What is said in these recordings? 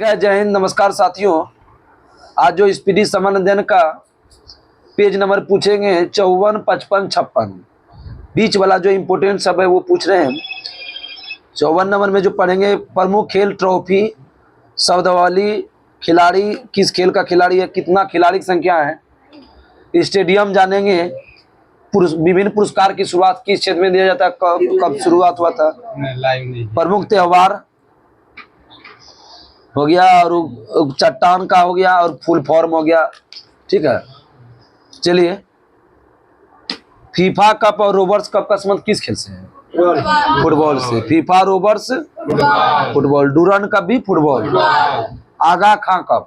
जय हिंद, नमस्कार साथियों। आज जो स्पीडी समन अध्ययन का पेज नंबर पूछेंगे 54, 55, 56, बीच वाला जो इम्पोर्टेंट सब है वो पूछ रहे हैं। 54 नंबर में जो पढ़ेंगे प्रमुख खेल ट्रॉफी, शब्दावली, खिलाड़ी, किस खेल का खिलाड़ी है, कितना खिलाड़ी की संख्या है, स्टेडियम जानेंगे, विभिन्न पुरस्कार की शुरुआत किस क्षेत्र में दिया जाता है, कब शुरुआत हुआ था, प्रमुख त्योहार हो गया, और चट्टान का हो गया, और फुल फॉर्म हो गया। ठीक है, चलिए। फीफा कप और रोबर्स कप का संबंध किस खेल से है? फुटबॉल से। FIFA Rovers football, Durand Cup भी football. Aga Khan Cup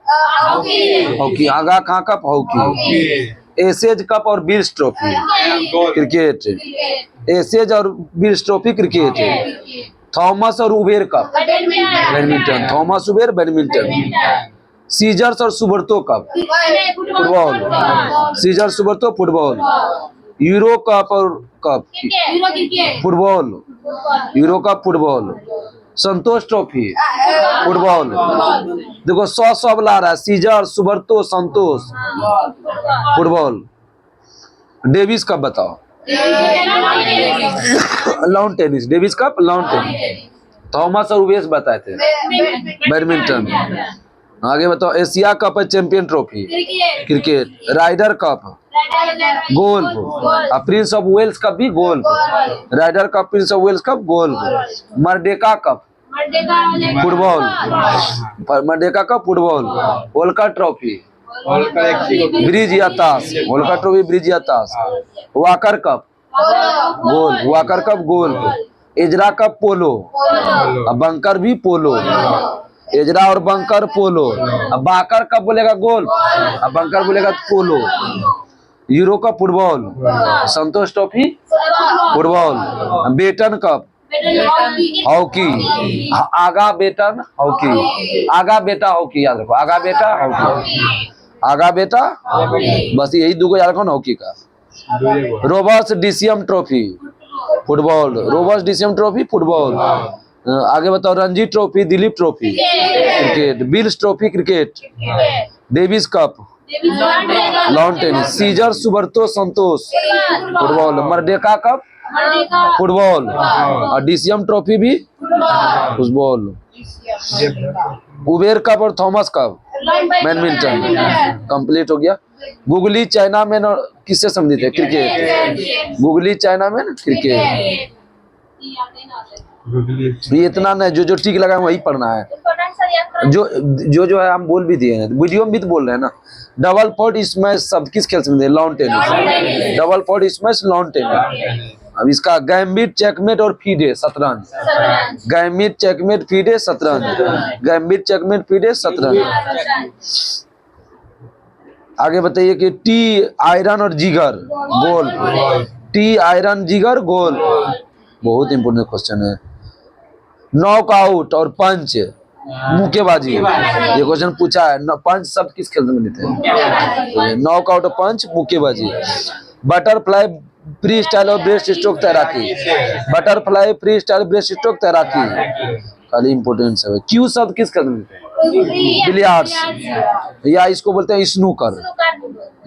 hockey, Aga Khan Cup hockey. Ashes Cup और बिल्स ट्रॉफी क्रिकेट। एसेज और बिल्स ट्रॉफी क्रिकेट। थॉमस और Uber Cup badminton. Thomas Uber badminton. सीजर्स और सुबर्तो कप फुटबॉल। सीजर सुबर्तो फुटबॉल। यूरो कप और Cup football. Euro Cup football. Santosh Trophy football. देखो 100 सब ला रहा है। सीजर, Subroto, Santosh football. Davis Cup बताओ। Lawn tennis. Davis Cup lawn tennis. Thomas और उबेस बताए थे बैडमिंटन। आगे बताओ। एशिया कप है champion trophy cricket. Ryder Cup golf. Prince of Wales Cup भी golf. Ryder Cup, Prince of Wales Cup golf. Merdeka Cup football. Merdeka Cup football. Holkar Trophy bridge या ताश। Holkar Trophy bridge या ताश। Walker Cup golf. Walker Cup golf. Ezra Cup polo. Bunker भी polo. Ezra और bunker polo. अब Walker Cup बोलेगा golf, अब bunker बोलेगा polo. Euro Cup football. Santosh Trophy football. Beighton Cup hockey. Aga Beighton hockey. Aga बेटा hockey याद रखो। आगा बेटा हॉकी। आगा बेटा, बस यही दो याद रखो ना हॉकी का। Rovers DCM Trophy football. Rovers DCM Trophy football. आगे बताओ। Ranji Trophy, Dilip Trophy cricket. Wills Trophy cricket. Davis Cup lawn tennis. सीजर Subroto Santosh football. Merdeka Cup football. और डीसीएम ट्रॉफी भी फुटबॉल। उबेर कप और थॉमस कप बैडमिंटन। कंप्लीट हो गया। Googly chinaman और किससे संबंधित है? Cricket. Googly chinaman cricket. ये इतना नहीं, जो ठीक लगा वही पढ़ना है। जो है हम बोल भी दिए हैं, वीडियो में भी तो बोल रहे हैं ना। डबल फॉल्ट स्मैश शब्द किस खेल से? Lawn tennis. Double fault smash lawn tennis. अब इसका गैम्बिट, चेकमेट और फीडे शतरंज। गैम्बिट, चेकमेट, फीडे शतरंज। गैम्बिट, चेकमेट, फीडे शतरंज। आगे बताइए कि टी आयरन और जिगर गोल। टी आयरन जिगर गोल, बहुत इंपोर्टेंट क्वेश्चन है। नॉकआउट और पंच मुक्केबाजी, ये क्वेश्चन पूछा है। पंच शब्द किस खेल में मिलते हैं? नॉकआउट और पंच मुक्केबाजी। बटरफ्लाई फ्री स्टाइल और ब्रेस्ट स्ट्रोक तैराकी। Butterfly free style breast stroke तैराकी खाली इंपोर्टेंस है। क्यू शब्द किस खेल में मिलते हैं? बिलियर्ड्स, या इसको बोलते हैं स्नूकर।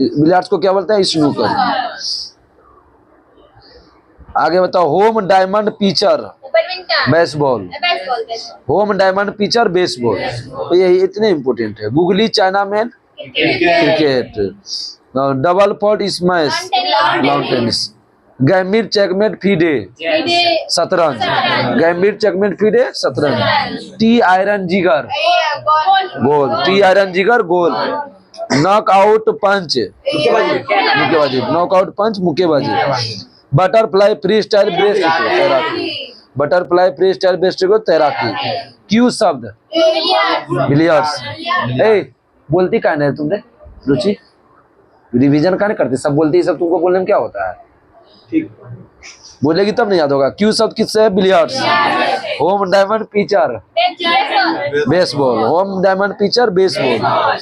बिलियर्ड्स को क्या बोलते हैं? स्नूकर। आगे बताओ। Home diamond pitcher baseball. Home diamond pitcher baseball, तो ये इतने इंपोर्टेंट है। Googly chinaman cricket. Double fault smash lawn tennis. Gambit, checkmate, FIDE शतरंज। गैम्बिट, चेकमेट, फीडे शतरंज। Tee iron jigger golf. T iron jigger गोल। Knockout पंच मुक्केबाजी। Knockout पंच मुक्केबाजी। Butterfly free style breast तैराकी। Butterfly free style breast तैराकी। Q शब्द billiards. बोलती का नहीं तुमने रुचि? रिवीजन का नहीं करती, सब बोलती है। सब तुमको बोलने में क्या होता है? ठीक बोलेगी तब नहीं याद होगा। क्यू शब्द किससे है? Billiards. Home diamond pitcher baseball. Home diamond pitcher baseball.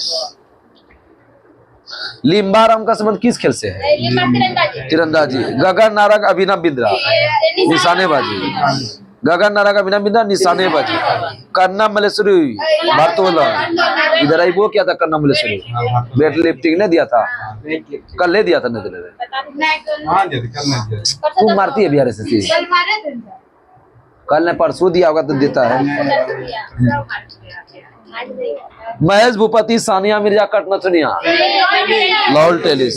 Limbaram का संबंध किस खेल से है? तीरंदाजी। गगन नारंग, अभिनव बिंद्रा निशानेबाजी। गगन नारा का बिना बिना निशाने बजे करना मलेश्वरी बारतोला इधर आई वो क्या था करना मलेश्वरी वेट लिफ्टिंग ने दिया था कल ले दिया था नहीं तू मारती है बिहार से कल ने परसों दिया होगा तो देता है। महेश भूपति सानिया मिर्जा कटनथुनिया लॉन टेनिस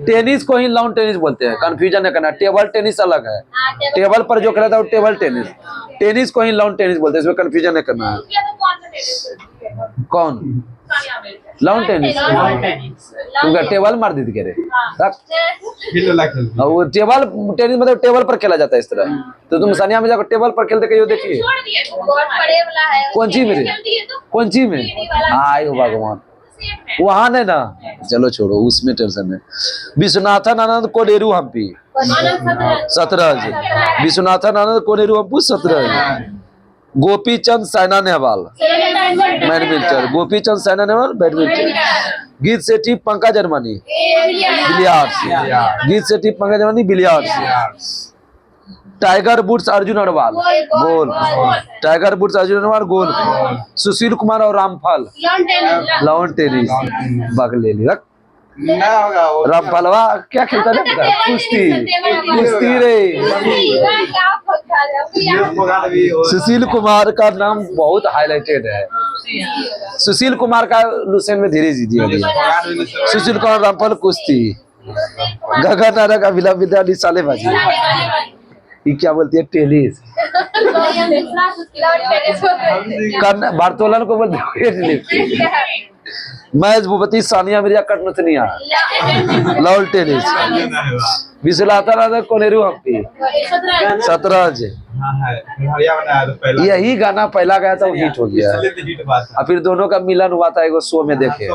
टेनिस को ही लॉन टेनिस बोलते हैं कंफ्यूजन है करना टेबल टेनिस अलग है टेबल पर जो खेला था वो टेबल टेनिस टेनिस को ही लॉन टेनिस बोलते हैं इसमें कंफ्यूजन है करना है। कौन लॉन टेनिस तुम टेबल मार दी थी कह रहे वो टेबल टेनिस मतलब टेबल पर खेला जाता है इस तरह तो तुम सानिया मिर्जा को टेबल पर खेलते कहियो देखिए कौन सी में आयो भगवान वहां नहीं ना चलो छोड़ो उसमें टेंशन है। विश्वनाथन आनंद कोनेरू हम्पी सतरंज विश्वनाथन आनंद कोनेरू हम्पी सतरंज गोपी चंद साइना नेहवाल बैडमिंटन गोपी चंद साइना नेहवाल बैडमिंटन गीत सेठी पंकज जर्मनी बिलियर्ड्स गीत सेठी पंकज जर्मनी billiards Tiger Woods Arjun Atwal golf Tiger Woods Arjun Atwal golf Sushil Kumar और रामफल लॉन टेनिस बगले रख रामफलवा क्या खेलता है कुश्ती कुश्ती रे सुशील कुमार का नाम बहुत हाईलाइटेड है सुशील कुमार का लुसेन में धीरे जी दिया सुशील कुमार रामफल कुश्ती गगन नारा का विला विद्या सालेबाजी ये क्या बोलती है टेनिस बारतोलन को बोलते हैं महेश भूपति सानिया मिर्जा कटनथुनिया लॉन टेनिस विश्वनाथन कोनेरू हम्पी शतरंज यही गाना पहला गाया था वो हिट हो गया और फिर दोनों का मिलन हुआ था एक शो में देखे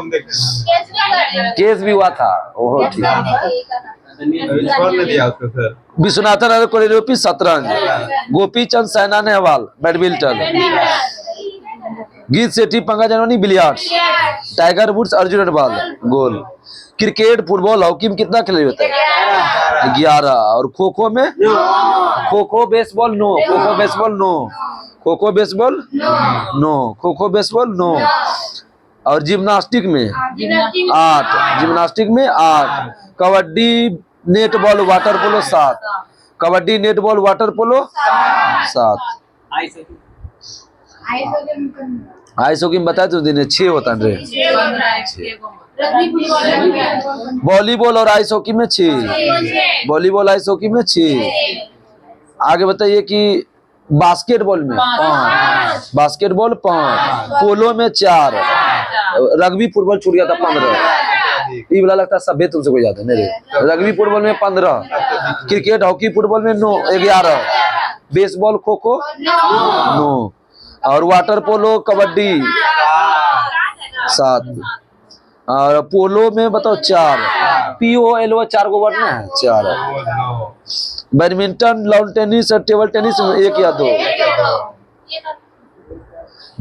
केस भी हुआ था ओहो ठीक विश्वनाथन कोरियोग्राफी शतरंज गोपी चंद साइना नेहवाल बैडमिंटन गीत सेठी पंकज जर्मनी billiards Tiger Woods Arjun Atwal golf cricket football hockey में कितना खिलाड़ी होता है 11 और खो खो में kho kho baseball no kho kho baseball no kho kho baseball no kho kho baseball no और जिम्नास्टिक में 8 जिम्नास्टिक में 8 kabaddi net ball water polo 7 kabaddi net ball water polo 7 ice hockey में बताया तो दिन 6 होता है वॉलीबॉल और आइस हॉकी में 6 वॉलीबॉल आइस हॉकी में 6 आगे बताइए कि बास्केटबॉल में 5 बास्केटबॉल 5 पोलो में 4 रग्बी फुटबॉल छूट गया था 15 ये वाला लगता है सभ्य तुमसे कोई ज्यादा नहीं रग्बी फुटबॉल में 15 क्रिकेट हॉकी फुटबॉल में 9 11 बेसबॉल खो खो 9 और वाटर पोलो कबड्डी 7 और पोलो में बताओ 4 POLO 4 को वर्ड है 4 बैडमिंटन लॉन टेनिस और टेबल टेनिस 1 या 2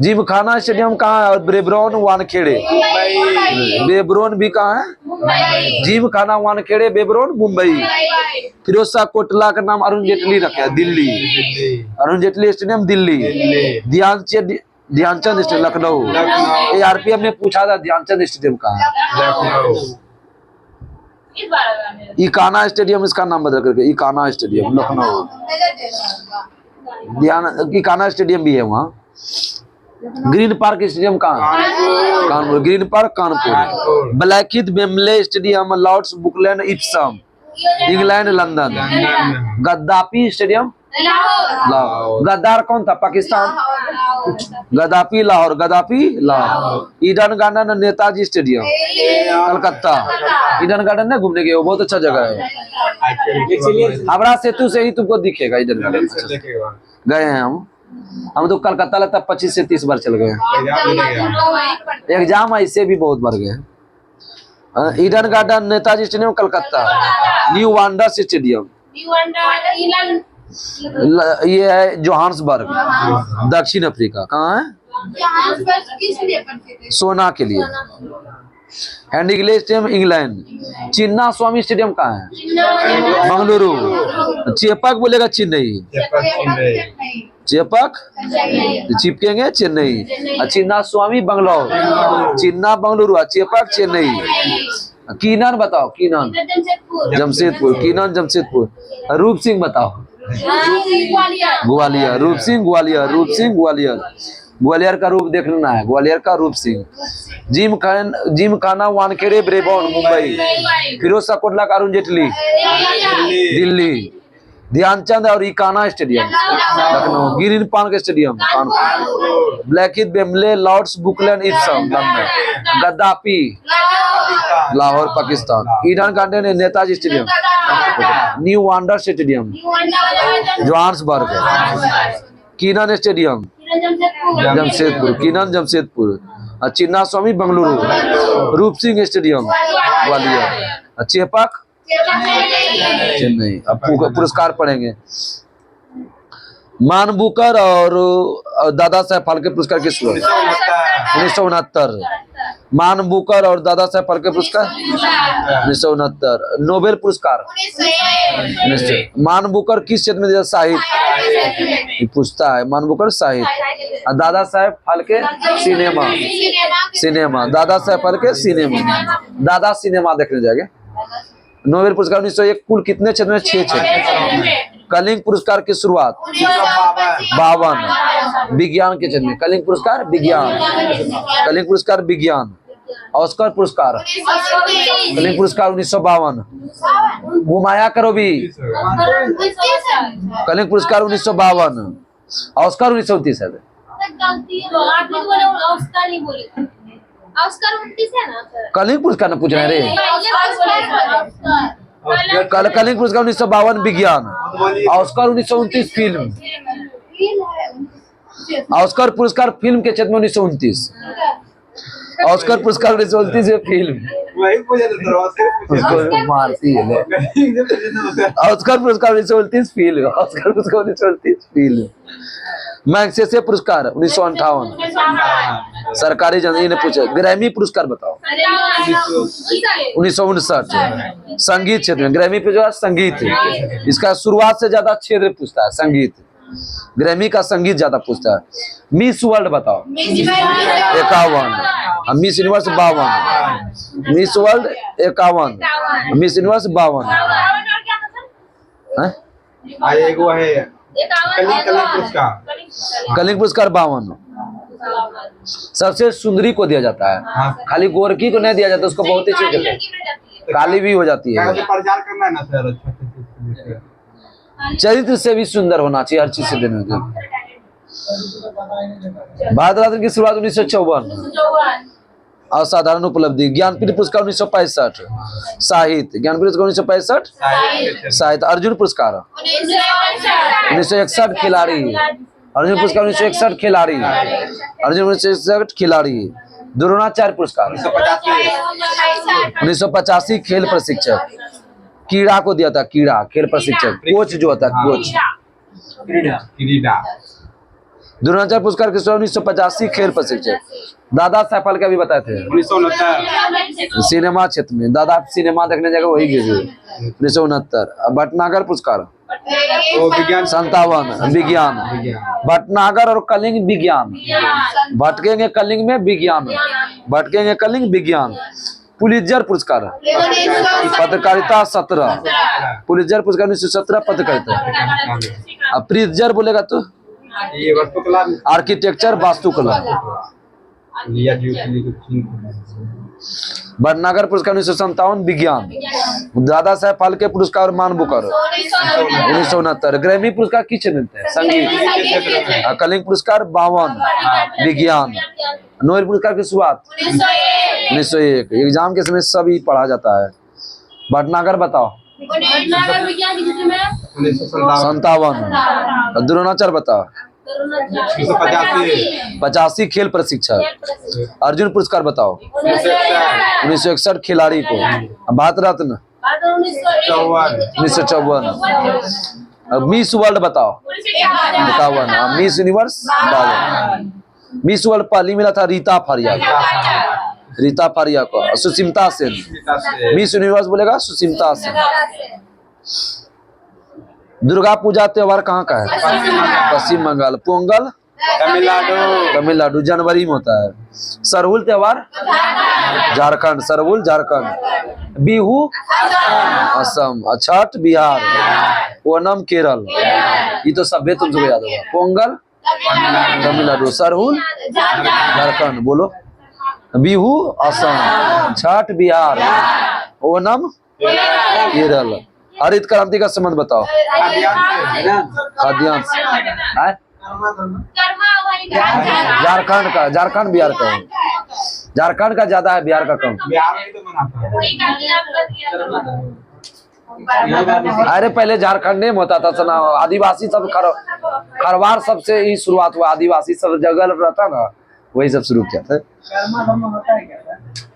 जिमखाना स्टेडियम कहाँ है और ब्रेबरॉन वानखेड़े बेबरोन भी कहाँ है जिमखाना वानखेड़े बेबरोन मुंबई फिरोज शाह कोटला का नाम अरुण जेटली रखे है Delhi Arun Jaitley stadium Delhi Dhyanchand stadium Lucknow ARPF में पूछा था ध्यानचंद स्टेडियम कहाँ है इकाना स्टेडियम इसका नाम बदल करके इकाना स्टेडियम लखनऊ इकाना स्टेडियम भी है वहाँ ग्रीन पार्क स्टेडियम कहाँ Kanpur Green Park Kanpur Blackheath बेमले stadium Lord's Buckland Epsom England London Gaddafi stadium Lahore गद्दार कौन था Pakistan Gaddafi Lahore Eden Garden Netaji stadium Calcutta Eden Garden ना घूमने गए वो बहुत अच्छा जगह है हावड़ा सेतु से ही तुमको दिखेगा ईडन गार्डन गए हैं हम तो कलकत्ता लगता 25 से 30 बार चल गए एग्जाम ऐसे भी बहुत बार गए Eden Garden Netaji stadium Calcutta new Wanderers stadium ये है जोहान्सबर्ग दक्षिण अफ्रीका कहाँ है सोना के लिए हैंडिगले स्टेडियम इंग्लैंड। चिन्ना स्वामी स्टेडियम कहाँ है? मंगलुरु। चेपक बोलेगा चेन्नई। चेपक चिपकेंगे चेन्नई। चिन्ना स्वामी बंगलौर। चिन्ना बंगलुरु, चेपक चेन्नई। कीनन बताओ, कीनन जमशेदपुर। कीनन जमशेदपुर। रूप सिंह बताओ, ग्वालियर। रूप सिंह ग्वालियर। रूप सिंह ग्वालियर। ग्वालियर का रूप देख लेना है, ग्वालियर का रूप सिंह। Gymkhana Wankhede Brabourne Mumbai. फिरोज शाह कोटला का अरुण जेटली दिल्ली। ध्यानचंद और Ekana stadium Lucknow. Green park stadium Kanpur. Blackheath Wembley Lord's Buckland Epsom London. Gaddafi Lahore Pakistan. Eden Garden Netaji stadium. New Wanderers stadium Johannesburg. Keenan stadium Jamshedpur. Keenan Jamshedpur. Chinnaswamy Bengaluru. Roop Singh stadium Gwalior. Chepauk Chennai. अब पुरस्कार पढ़ेंगे। मानबुकर और दादा साहेब फाल्के पुरस्कार किस 1969। मानबुकर और दादा साहेब फाल्के पुरस्कार 1969। नोबेल पुरस्कार मानबुकर किस क्षेत्र में दिया? साहित्य पूछता है। मानबुकर साहित्य। Dada Saheb Phalke cinema. Cinema. Dada Saheb Phalke cinema. दादा सिनेमा देखने जाएंगे। नोबेल पुरस्कार 1901 कुल कितने क्षेत्र में? 6 क्षेत्र। कलिंग पुरस्कार की शुरुआत 52 विज्ञान के क्षेत्र में। कलिंग पुरस्कार विज्ञान। कलिंग पुरस्कार विज्ञान। ऑस्कर पुरस्कार कलिंग पुरस्कार 1952। घुमाया करो भी। कलिंग पुरस्कार 1952। ऑस्कर 1929 है। कलिंग पुरस्कार ना पूछ रहे रे। कलिंग पुरस्कार 1952 विज्ञान। Oscar 1929 film. ऑस्कर पुरस्कार फिल्म के क्षेत्र में 1929। ऑस्कर पुरस्कार 1929 फिल्म। मारती है। ऑस्कर पुरस्कार 1929 फिल्म। ऑस्कर पुरस्कार 1929 फिल्म। मैग्सेसे पुरस्कार 1958 सरकारी जन। ने पूछा ग्रैमी पुरस्कार बताओ 1959 संगीत क्षेत्र में। ग्रैमी पे जो है संगीत, इसका शुरुआत से ज्यादा क्षेत्र पूछता है संगीत। ग्रैमी का संगीत ज्यादा पूछता है। मिस वर्ल्ड बताओ 51। Miss Universe 52। Miss World 51। Miss Universe 52। Kalinga पुरस्कार 52 सबसे सुंदरी को दिया जाता है। खाली गोरकी को नहीं दिया जाता, उसको बहुत ही चीज काली भी हो जाती है। प्रचार करना है ना सर, चरित्र से भी सुंदर होना चाहिए हर चीज से देने के। भारत रत्न की शुरुआत 1954। असाधारण उपलब्धि। ज्ञानपीठ पुरस्कार 1965 साहित्य। ज्ञानपीठ पुरस्कार 1965 साहित्य। अर्जुन पुरस्कार 1961 खिलाड़ी। अर्जुन पुरस्कार 1961 खिलाड़ी। अर्जुन 1961 खिलाड़ी। द्रोणाचार्य पुरस्कार 1985 खेल प्रशिक्षक। कीड़ा को दिया था, कीड़ा खेल प्रशिक्षक, कोच जो होता है कोच। द्रोणाचार्य पुरस्कार किस 1985 खेल प्रशिक्षक। दादा साहेब फाल्के अभी बताए थे 1969 सिनेमा क्षेत्र में। दादा सिनेमा देखने जाएगा वही गिर 1969। भटनागर पुरस्कार 57 विज्ञान। भटनागर और कलिंग विज्ञान। भटकेंगे कलिंग में विज्ञान। भटकेंगे कलिंग विज्ञान। पुलित्जर पुरस्कार पत्रकारिता 17। पुलित्जर पुरस्कार 1917 पत्रकारिता। प्रित्जर बोलेगा तो ये वास्तुकला आर्किटेक्चर वास्तुकला। भटनागर पुरस्कार 1957 विज्ञान। दादा साहेब फाल्के पुरस्कार मानबुकर 1969। ग्रैमी पुरस्कार किस मिलते हैं? संगीत। कलिंग पुरस्कार 52 विज्ञान। नोबेल पुरस्कार की शुरुआत 1901। एग्जाम के समय सभी पढ़ा जाता है। भटनागर बताओ 57। द्रोणाचार्य बताओ 85 खेल प्रशिक्षक। अर्जुन पुरस्कार बताओ 1961 खिलाड़ी को। भारत रत्न 1954। मिस वर्ल्ड बताओ 51। Miss Universe 52। मिस वर्ल्ड पहली मिला था रीता फरियाद रीता फारिया को, सुचिमता सेन, मिस यूनिवर्स बोलेगा सुचिमता सेन। दुर्गा पूजा त्योहार कहाँ का है? पश्चिम बंगाल। पोंगल तमिलनाडु। तमिलनाडु, जनवरी में होता है। सरहुल त्योहार झारखंड, सरहुल झारखंड। बिहू असम, छठ बिहार, ओणम केरल। ये तो सभ्य तुमको याद होगा। पोंगल तमिलनाडु, सरहुल झारखंड, बोलो। बिहू असम, छठ बिहार, ओणम केरल। हरित क्रांति का संबंध बताओ। खाद्यान्न से। झारखंड का, झारखंड बिहार का है। झारखंड का ज्यादा है, बिहार का कम। बिहार में तो मनाता है। अरे पहले झारखंड में होता था ना, आदिवासी सब खरवार सबसे ही शुरुआत हुआ। आदिवासी सब जगह रहता ना, वही सब शुरू किया था।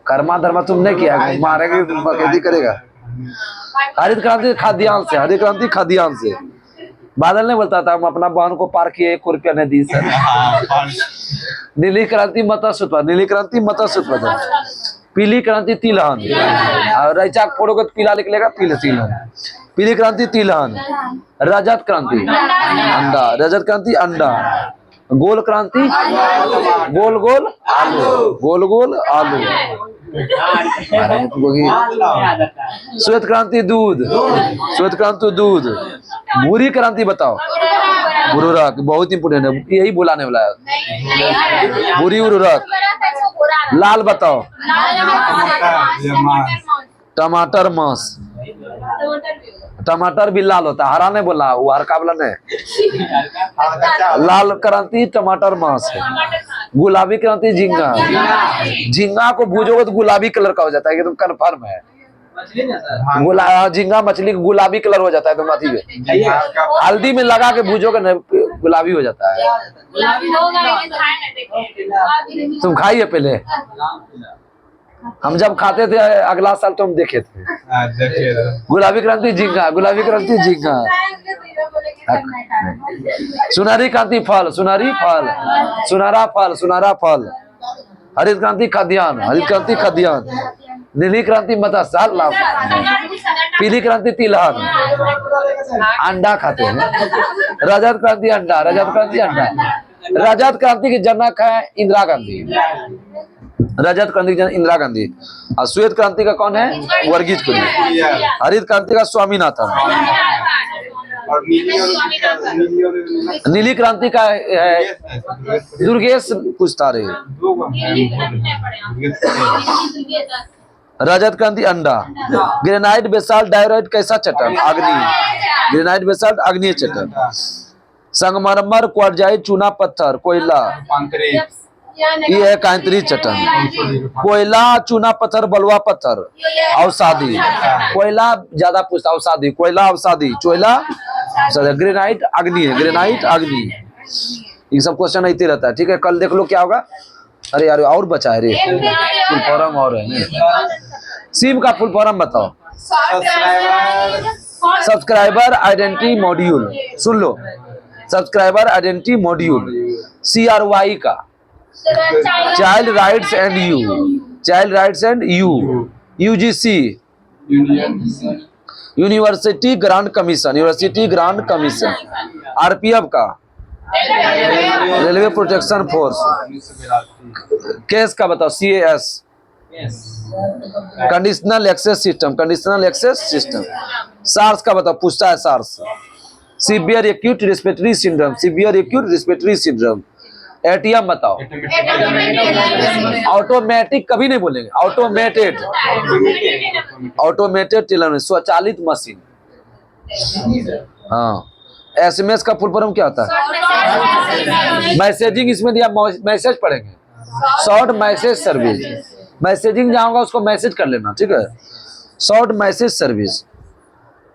कर्मा धर्मा तुमने किया, मारेंगे बकैती करेगा। हरित क्रांति खाद्यान्न से, हरित क्रांति खाद्यान्न से। बादल ने बोलता था हम अपना बहन को पार किए, 1 रुपया ने दी सर। नीली क्रांति मत्स्य उत्पादन, नीली क्रांति मत्स्य उत्पादन। पीली क्रांति तिलहन, और रैचा फोड़ोगे तो पीला निकलेगा, पीले तिलहन। पीली क्रांति तिलहन। रजत क्रांति अंडा, रजत क्रांति अंडा। गोल क्रांति गोल गोल आलू, गोल गोल आलू। श्वेत क्रांति दूध, श्वेत क्रांति दूध। भूरी क्रांति बताओ। उर्वरक बहुत इंपोर्टेंट है, यही बुलाने वाला है। भूरी उर्वरक। लाल बताओ। टमाटर मांस। टमाटर भी लाल होता है, हरा नहीं बोला, वो हरका वाला नहीं। लाल क्रांति टमाटर मांस है। गुलाबी क्रांति झींगा। झींगा को भूजोगे तो गुलाबी कलर का हो जाता है, एकदम कन्फर्म है। झींगा मछली गुलाबी कलर हो जाता है, तो माथी में हल्दी में लगा के भूजोगे ना, गुलाबी हो जाता है। तुम खाइए पहले, हम जब खाते थे अगला साल तो हम देखे थे। गुलाबी क्रांति झींगा, गुलाबी क्रांति झींगा। सुनहरी क्रांति फल, सुनहरी फल, सुनहरा फल, सुनहरा फल। हरित क्रांति खाद्यान्न, हरित क्रांति खाद्यान्न। नीली क्रांति मत्स्य लाभ। पीली क्रांति तिलहन, अंडा खाते हैं। रजत क्रांति अंडा, रजत क्रांति अंडा। रजत क्रांति की जनक है इंदिरा गांधी। रजत क्रांति की इंदिरा गांधी। और श्वेत क्रांति का कौन है? वर्गीज कुरियन। हरित क्रांति का स्वामीनाथन। नीली क्रांति का है दुर्गेश कुछ तारे। रजत क्रांति अंडा। ग्रेनाइट बेसाल्ट डायोराइट कैसा चट्टान? अग्नि। ग्रेनाइट बेसाल्ट अग्नि चट्टान। संगमरमर क्वार्जाइट चूना पत्थर कोयला, ये है कांतरी चट्टान। कोयला चूना पत्थर बलुआ पत्थर। औषधि कोयला ज्यादा पूछता, औषधि कोयला औषधि चोयला। ग्रेनाइट अग्नि है, ग्रेनाइट अग्नि। ये सब क्वेश्चन आते रहता है, ठीक है। कल देख लो क्या होगा। अरे यार और बचा है रे, फुल फॉर्म और है। सिम का फुल फॉर्म बताओ। सब्सक्राइबर आइडेंटिटी मॉड्यूल, सुन लो। Subscriber identity module. CRY का child rights and you, child rights and you. UGC university grant commission, university grant commission. RPF का रेलवे प्रोटेक्शन फोर्स। केस का बताओ। CAS conditional access system, conditional access system. SARS का बताओ, पूछता है SARS। Severe acute respiratory syndrome, severe acute respiratory syndrome. ATM बताओ। Automatic कभी नहीं बोलेंगे, ऑटोमेटेड, ऑटोमेटेड टेलर, स्वचालित मशीन। हाँ। SMS का फुल फॉर्म क्या होता है? मैसेजिंग, इसमें दिया मैसेज पढ़ेंगे। Short message service. मैसेजिंग जहाँ होगा उसको मैसेज कर लेना, ठीक है। Short message service.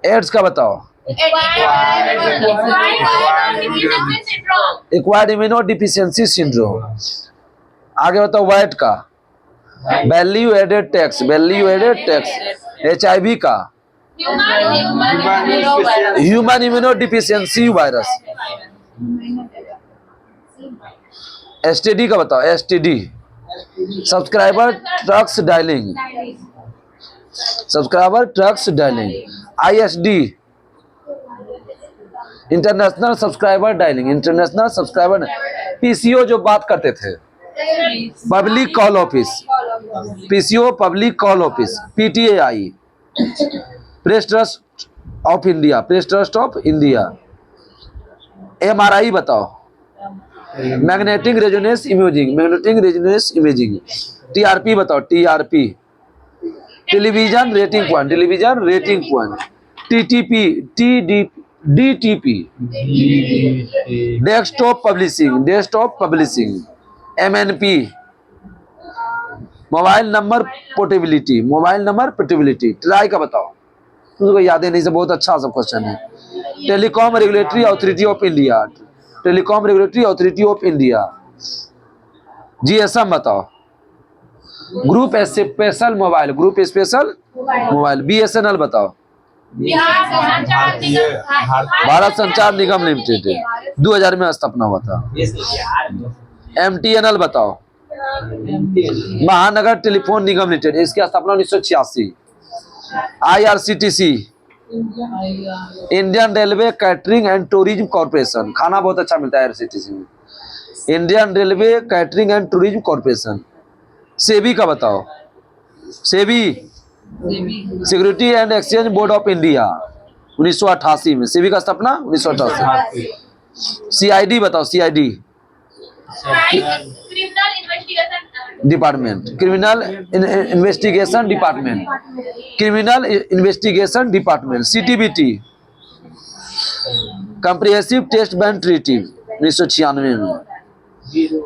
एड्स का बताओ। Acquired immuno deficiency syndrome. आगे बताओ। वैट का value added tax, value added tax. HIV का human immuno deficiency virus. STD का बताओ। STD subscriber trunks dialling, subscriber trunks dialling. ISD international subscriber dialling, international subscriber. PCO जो बात करते थे, public call office, PCO public call office. PTAI press trust of India, press trust of India. MRI बताओ, magnetic resonance imaging, magnetic resonance imaging. TRP बताओ, TRP television rating point, television rating point. TTP DTP desktop publishing, desktop publishing. MNP mobile number portability, mobile number portability. Try का बताओ, तुमको याद है नहीं से, बहुत अच्छा सब क्वेश्चन है। Telecom regulatory authority of India, telecom regulatory authority of India. GSM बताओ, group special mobile, group special mobile. BSNL बताओ, भारत संचार निगम लिमिटेड, 2000 में स्थापना हुआ था। MTNL बताओ, महानगर टेलीफोन निगम लिमिटेड, इसकी स्थापना 1986। IRCTC Indian railway catering and tourism corporation, खाना बहुत अच्छा मिलता है IRCTC में। Indian railway catering and tourism corporation. SEBI का बताओ, SEBI security and exchange board of India, 1988 में। सेबी का स्थापना 1988। CID बताओ, CID department, criminal investigation department, criminal investigation department. CTBT comprehensive test band treaty, 1996 में।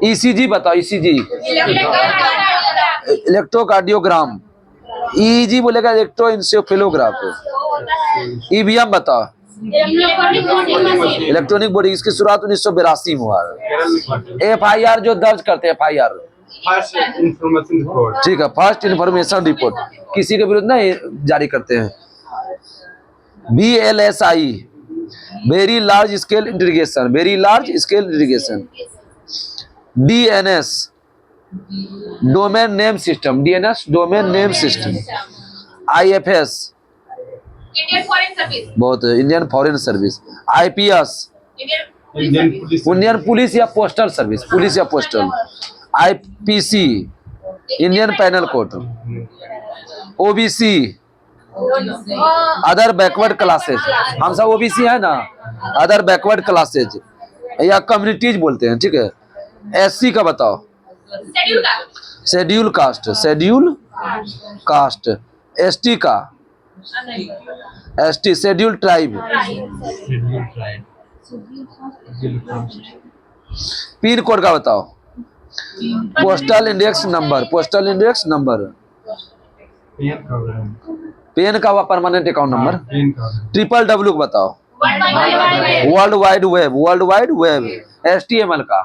ECG बताओ, ECG electrocardiogram, EEG बोलेगा electroencephalograph. EVM बताओ, इलेक्ट्रॉनिक बॉडी, इसकी शुरुआत 1982 में हुआ है। FIR जो दर्ज करते हैं, FIR फर्स्ट इंफॉर्मेशन रिपोर्ट, ठीक है, फर्स्ट इंफॉर्मेशन रिपोर्ट किसी के विरुद्ध नहीं जारी करते हैं। VLSI very large scale integration, very large scale integration. DNS domain name system, DNS domain name system. IFS Indian foreign service, बहुत Indian foreign service. IPS Indian police या पोस्टल सर्विस, पुलिस या postal. IPC Indian panel code. OBC other backward classes, हम सब OBC है ना, other backward classes या communities बोलते हैं, ठीक है। SC का बताओ, शेड्यूल का, schedule caste, schedule caste. ST का, ST schedule tribe. Pin code का बताओ, postal index number, postal index number. PAN का परमानेंट अकाउंट नंबर। WWW का बताओ, world wide web, world wide web. HTML का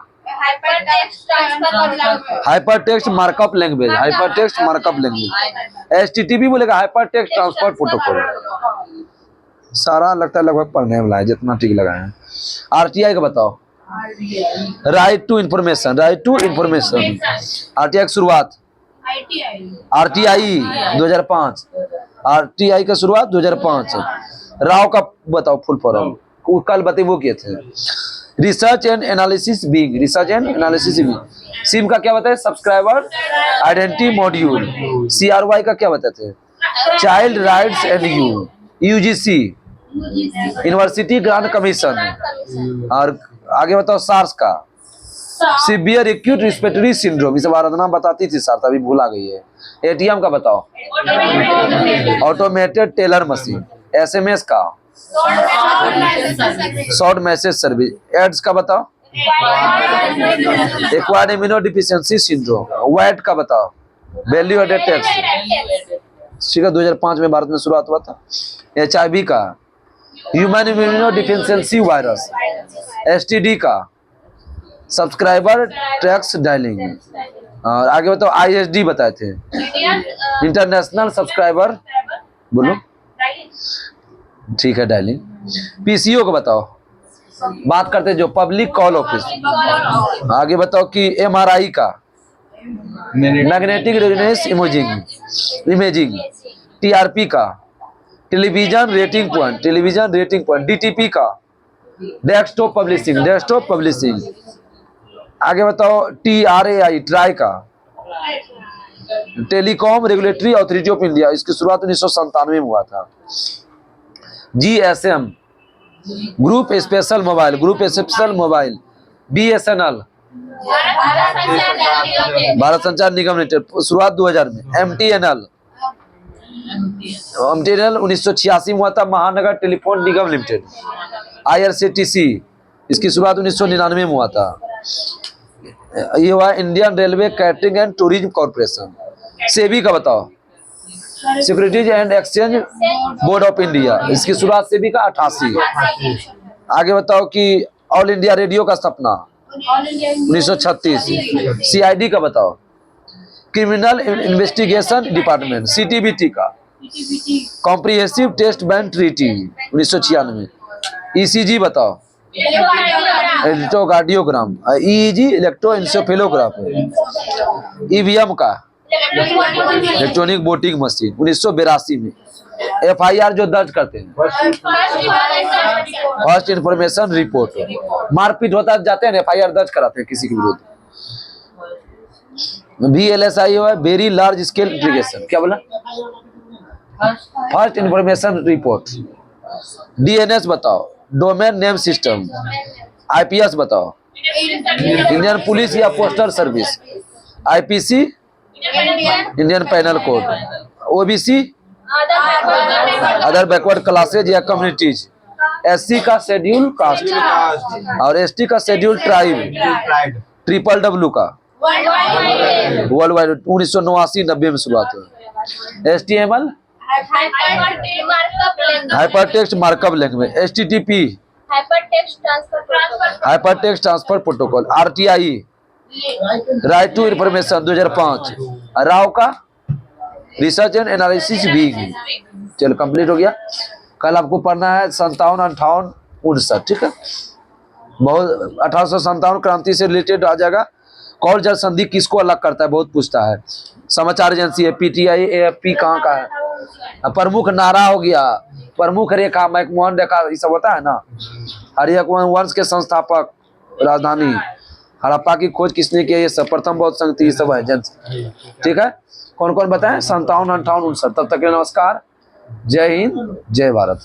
hyper text markup language, hyper text markup language. HTTP बोलेगा hyper text transport protocol. सारा लगता है लगभग पढ़ने वाला है, जितना ठीक लगा है। RTI का बताओ, right to information, right to information. RTI की शुरुआत, RTI 2005, RTI का शुरुआत 2005। राव का बताओ फुल फॉर्म, कल बताइए वो किए थे। Research and analysis wing, research and analysis wing. SIM का क्या बताए, सब्सक्राइबर आइडेंटिटी मॉड्यूल। CRY का क्या बताते हैं, child rights and UGC university grant commission. और आगे बताओ SARS का, सीवियर एक्यूट रिस्पिरेटरी सिंड्रोम, इसे आराधना बताती थी सर, अभी भूला गई है। ATM का बताओ, ऑटोमेटेड टेलर मशीन। SMS का, शॉर्ट मैसेज सर्विस। एड्स का बताओ, acquired immuno deficiency syndrome. VAT का बताओ, वैल्यू एडेड टैक्स, ठीक है, 2005 में भारत में शुरुआत हुआ था। HIV का, human immuno deficiency virus. STD का, सब्सक्राइबर ट्रैक्स डायलिंग। और आगे बताओ ISD बताए थे, इंटरनेशनल सब्सक्राइबर बोलो, ठीक है, डायलिंग। PCO को बताओ, बात करते जो पब्लिक कॉल ऑफिस। आगे बताओ कि MRI का, मैग्नेटिक रेजोनेंस इमेजिंग, टीआरपी का, टेलीविजन रेटिंग पॉइंट, डीटीपी का, डेस्कटॉप पब्लिशिंग, आगे बताओ TRAI, ट्राई का, telecom regulatory authority of India, इसकी शुरुआत 1997 में हुआ था। GSM, group special mobile, BSNL, Bharat संचार निगम लिमिटेड, शुरुआत 2000 में। MTNL 1986 में हुआ था, महानगर टेलीफोन निगम लिमिटेड। IRCTC, इसकी शुरुआत 1999 में हुआ था। ये हुआ Indian railway catering and tourism corporation. SEBI का बताओ, securities and exchange board of India, इसकी शुरुआत सेबी का 88। आगे बताओ कि ऑल इंडिया रेडियो का स्थापना 1936। CID का बताओ, क्रिमिनल इन्वेस्टिगेशन डिपार्टमेंट। CTBT का, comprehensive test bank treaty 1996। ECG बताओ, इलेक्ट्रोकार्डियोग्राम। EEG electroencephalogram. EVM का, इलेक्ट्रॉनिक वोटिंग मशीन 1982 में। FIR जो दर्ज करते हैं, फर्स्ट इंफॉर्मेशन रिपोर्ट। मारपीट होता जाते हैं, FIR दर्ज कराते हैं किसी के विरुद्ध। VLSI है, वेरी लार्ज स्केल इंटीग्रेशन, क्या बोला, फर्स्ट इंफॉर्मेशन रिपोर्ट। DNS बताओ, डोमेन नेम सिस्टम। IPS बताओ, इंडियन पुलिस या postal service. IPC, Indian panel code. OBC, other backward classes या कम्युनिटीज। SC का शेड्यूल कास्ट, और ST का शेड्यूल ट्राइब। WWW का, वर्ल्ड वाइड 1989-90 में शुरुआत हुई। HTML, hypertext markup language. HTTP, hypertext transfer protocol. RTI, right to information 2005। राव का, रिसर्च एंड एनालिसिस विंग। चलो कंप्लीट हो गया। कल आपको पढ़ना है 57, 58, 59, ठीक है। बहुत 1857 क्रांति से रिलेटेड आ जाएगा। कौल जल संधि किसको अलग करता है, बहुत पूछता है। समाचार एजेंसी है, PTI, AFP कहाँ का है। प्रमुख नारा हो गया, प्रमुख रेखा, मैकमोहन रेखा, ये सब होता है ना। हरियाणा वंश के संस्थापक, राजधानी, हड़प्पा की खोज किसने की, ये सब प्रथम बौद्ध संघ थी, सब है एजेंसी, ठीक है। कौन कौन बताएं, 57, 58, 59। तब तक के नमस्कार, जय हिंद, जय भारत।